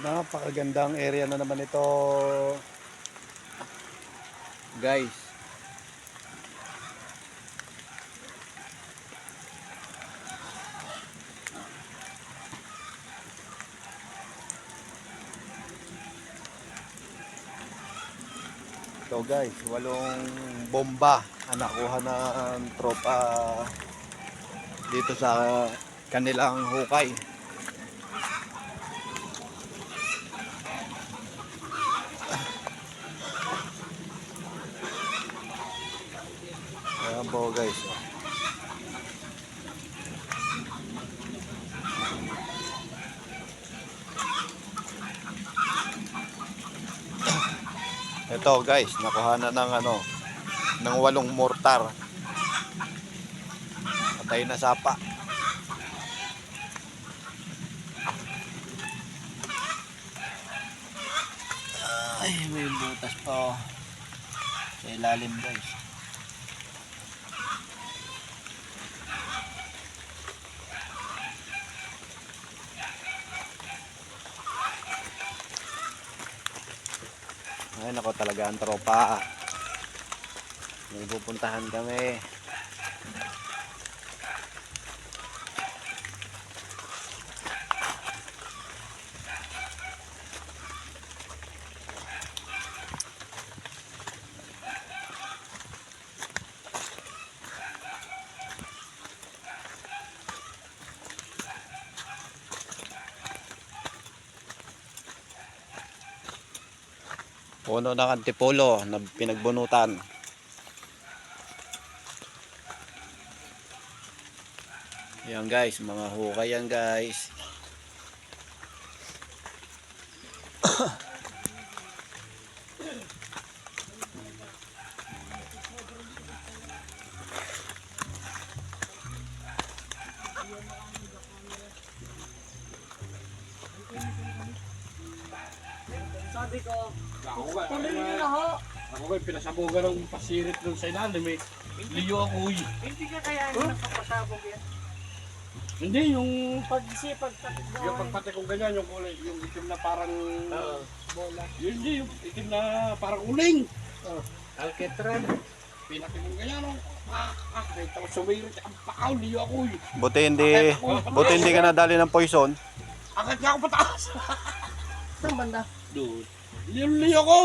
Napakagandang area na naman ito, guys. Ito guys, 8 bomba ang nakuha ng tropa dito sa kanilang hukay. Ayan po guys. Ito guys, nakuha na ng ng 8 mortar. Patay na sapa. Ay, may butas pa sa ilalim guys. Ay, nako talaga ang tropa. May pupuntahan kami. Puno ng antipolo na pinagbunutan. Yan guys, mga hukay yan guys. Sabi ko, tuloy na ho. Ako kayo pinasabugan ng pasirit doon sa ilalim eh. Liyo ako eh. Hindi ka kaya nakapasabog yan. Hindi, yung Pagsipag yung pagpati kong ganyan, yung kulay, yung itim na parang bola. yun hindi, yung itim na parang uling. Alcatran. Pinati kong ganyan, no? Kahit ako sumirit, ang pakaw, liyo ako eh. Buti hindi ka nadali ng poison. Akit niya ako pataas. Saan banda? Doon. Liyo ko.